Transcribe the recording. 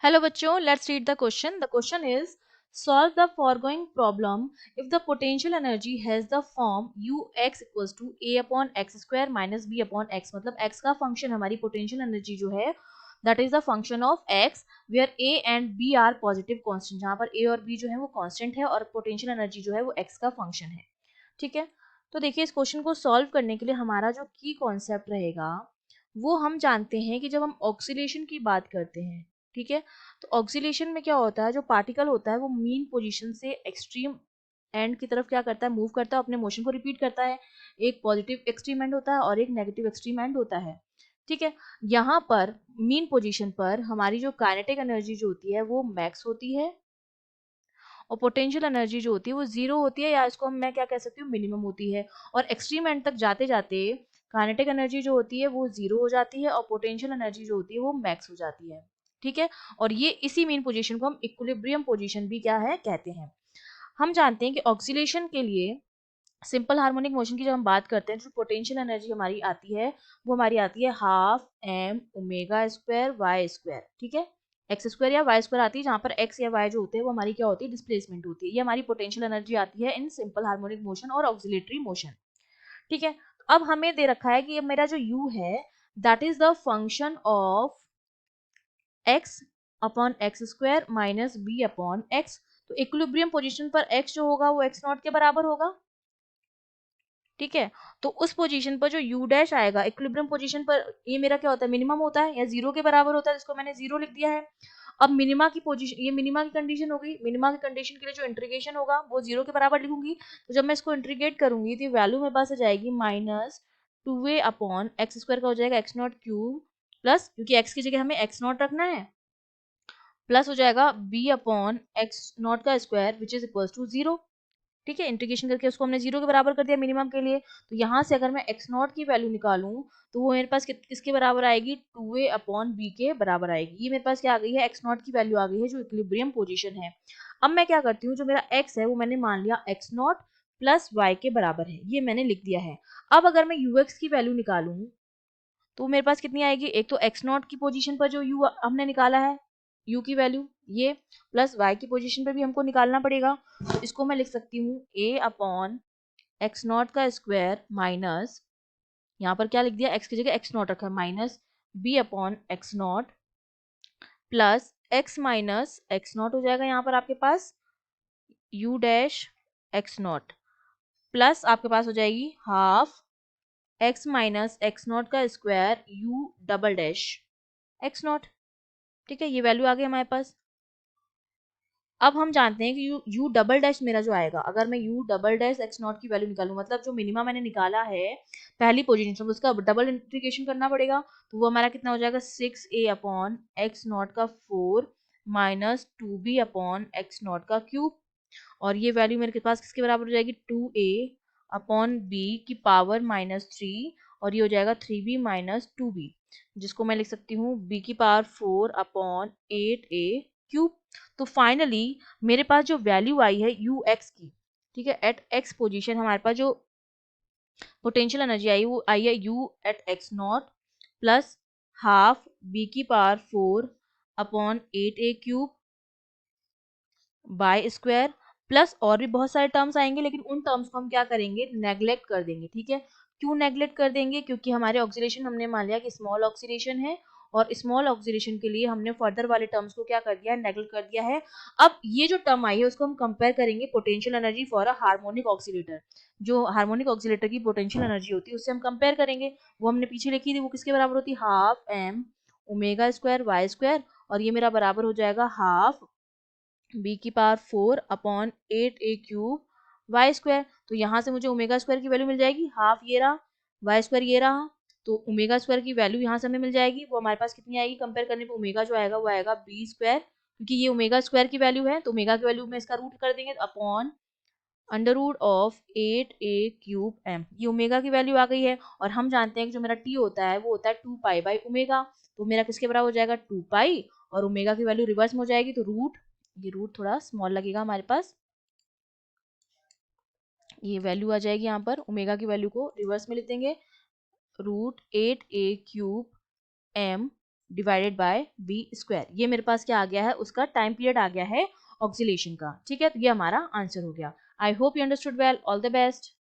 Hello bachcho, let's read the question. The question is, solve the foregoing problem if the potential energy has the form ux equals to a upon x square minus b upon x. मतलब x का function हमारी potential energy जो है that is the function of x where a and b are positive constant. जहाँ पर a और b जो है वो constant है और potential energy जो है वो x का function है. ठीक है, तो देखिए इस क्वेश्चन को सॉल्व करने के लिए हमारा जो की कॉन्सेप्ट रहेगा वो हम जानते हैं कि जब हम ऑक्सीलेशन की बात करते हैं, ठीक है, तो ऑक्सीलेशन में क्या होता है, जो पार्टिकल होता है वो मीन पोजीशन से एक्सट्रीम एंड की तरफ क्या करता है, मूव करता है, अपने मोशन को रिपीट करता है. एक पॉजिटिव एक्सट्रीम एंड होता है और एक नेगेटिव एक्सट्रीम एंड होता है. ठीक है, यहाँ पर मीन पोजीशन पर हमारी जो काइनेटिक एनर्जी जो होती है वो मैक्स होती है और पोटेंशियल एनर्जी जो होती है वो जीरो होती है, या इसको मैं क्या कह सकती हूँ, मिनिमम होती है. और एक्सट्रीम एंड तक जाते जाते काइनेटिक एनर्जी जो होती है वो जीरो हो जाती है और पोटेंशियल एनर्जी जो होती है वो मैक्स हो जाती है. ठीक है, और ये इसी मीन पोजीशन को हम इक्विलिब्रियम पोजीशन भी क्या है कहते हैं. हम जानते हैं कि ऑक्सीलेशन के लिए सिंपल हार्मोनिक मोशन की जब हम बात करते हैं, जो पोटेंशियल एनर्जी हमारी आती है वो हमारी आती है half m omega square y square. ठीक है, एक्स स्क्वायर या वाई स्क्वायर आती है, जहाँ पर एक्स या वाई जो होते हैं वो हमारी क्या होती है, डिस्प्लेसमेंट होती है. ये हमारी पोटेंशियल एनर्जी आती है इन सिंपल हार्मोनिक मोशन और ऑक्सिलेटरी मोशन. ठीक है, अब हमें दे रखा है कि ये मेरा जो u है that is the function of x upon x square minus b upon x. तो इक्विलिब्रियम पोजीशन पर x जो होगा वो x नॉट के बराबर होगा. ठीक है, तो उस पोजीशन पर जो u डैश आएगा इक्विलिब्रियम पोजीशन पर, ये मेरा क्या होता है, मिनिमम होता है या जीरो के बराबर होता है, जिसको मैंने जीरो लिख दिया है. अब मिनिमा की पोजीशन, ये मिनिमा की कंडीशन हो गई. मिनिमा की कंडीशन के लिए जो इंटीग्रेशन होगा वो जीरो के बराबर लिखूंगी. तो जब मैं इसको इंटीग्रेट करूंगी तो वैल्यू मेरे पास आ जाएगी minus two a upon x square का हो जाएगा एक्स नॉट क्यूब प्लस, क्योंकि एक्स की जगह हमें एक्स नॉट रखना है, प्लस हो जाएगा बी अपॉन एक्स नॉट का square which is equal to zero. ठीक है, इंटीग्रेशन करके उसको हमने जीरो के बराबर कर दिया मिनिमम के लिए. तो यहाँ से अगर मैं एक्स नॉट की वैल्यू निकालूं तो वो मेरे पास किसके बराबर आएगी, टू ए अपॉन बी के बराबर आएगी. ये मेरे पास क्या आ गई है, एक्स नॉट की वैल्यू आ गई है जो इक्विलिब्रियम पोजीशन है. अब मैं क्या करती हूँ, जो मेरा एक्स है वो मैंने मान लिया एक्स नॉट प्लस वाई के बराबर है, ये मैंने लिख दिया है. अब अगर मैं यू एक्स की वैल्यू निकालूं तो मेरे पास कितनी आएगी, एक तो एक्स नॉट की पोजीशन पर जो यू हमने निकाला है u की वैल्यू ये, प्लस y की पोजीशन पे भी हमको निकालना पड़ेगा. तो इसको मैं लिख सकती हूँ a अपॉन एक्स नॉट का स्क्वायर माइनस, यहाँ पर क्या लिख दिया, x की जगह एक्स नॉट रखा है, minus b upon x naught plus x minus x naught हो जाएगा यहाँ पर आपके पास u dash x naught, plus आपके पास हो जाएगी half x minus x not का square u double dash x naught. ठीक है, ये वैल्यू आ गई हमारे पास. अब हम जानते हैं कि u डबल डैश मेरा जो आएगा, अगर मैं u double dash x not की वैल्यू निकालूं, मतलब जो मिनिमा मैंने निकाला है पहली पोजीशन से उसका डबल इंटीग्रेशन करना पड़ेगा. तो वो हमारा कितना हो जाएगा, six a upon x not का four minus two b upon x not का क्यूब. और ये वैल्यू मेरे पास किसके बराबर हो जाएगी, टू ए अपॉन बी की पावर माइनस थ्री, और ये हो जाएगा three b minus two b, जिसको मैं लिख सकती हूँ बी की power four upon eight a cube. तो फाइनली मेरे पास जो वैल्यू आई है यू एक्स की, ठीक है, एट एक्स पोजीशन हमारे पास जो पोटेंशियल एनर्जी आई वो आई है u eight x naught plus half b की power four upon eight a cube by square, plus और भी बहुत सारे टर्म्स आएंगे, लेकिन उन टर्म्स को हम क्या करेंगे, नेग्लेक्ट कर देंगे. ठीक है, क्यों नेग्लेक्ट कर देंगे, क्योंकि हमारे ऑक्सीलेशन हमने मान लिया कि स्मॉल ऑक्सीलेशन है और स्मॉल ऑक्सीलेशन के लिए हमने फर्दर वाले टर्म्स को क्या कर दिया है, नेग्लेक्ट कर दिया है. अब ये जो टर्म आई है उसको हम कंपेयर करेंगे potential energy for a harmonic oscillator. जो हार्मोनिक ऑक्सीलेटर की पोटेंशियल एनर्जी होती है उससे हम कंपेयर करेंगे. वो हमने पीछे लिखी थी, वो किसके बराबर होती है, half m omega square y square, और ये मेरा बराबर हो जाएगा हाफ बी की power four upon eight a cube y square. तो यहाँ से मुझे ओमेगा स्क्वायर की वैल्यू मिल जाएगी, हाफ ये रहा, वाई स्क्वायर ये रहा. तो ओमेगा स्क्वायर की वैल्यू यहाँ से हमें मिल जाएगी, वो हमारे पास कितनी आएगी, कंपेयर करने पे ओमेगा जो आएगा वो आएगा बी स्क्वायर, क्योंकि ये ओमेगा स्क्वायर की वैल्यू है. तो ओमेगा की वैल्यू में इसका रूट कर देंगे upon under root of eight a cube m. ये ओमेगा की वैल्यू आ गई है. और हम जानते हैं कि जो मेरा टी होता है वो होता है टू पाई बाई ओमेगा. तो मेरा किसके बराबर हो जाएगा, टू पाई, और ओमेगा की वैल्यू रिवर्स में हो जाएगी, तो रूट, ये रूट थोड़ा स्मॉल लगेगा हमारे पास, ये वैल्यू आ जाएगी यहाँ पर, ओमेगा की वैल्यू को रिवर्स में लिख देंगे, root eight a cube m divided by v square. ये मेरे पास क्या आ गया है, उसका टाइम पीरियड आ गया है ऑक्सीलेशन का। ठीक है, तो ये हमारा आंसर हो गया। I hope you understood well. All the best.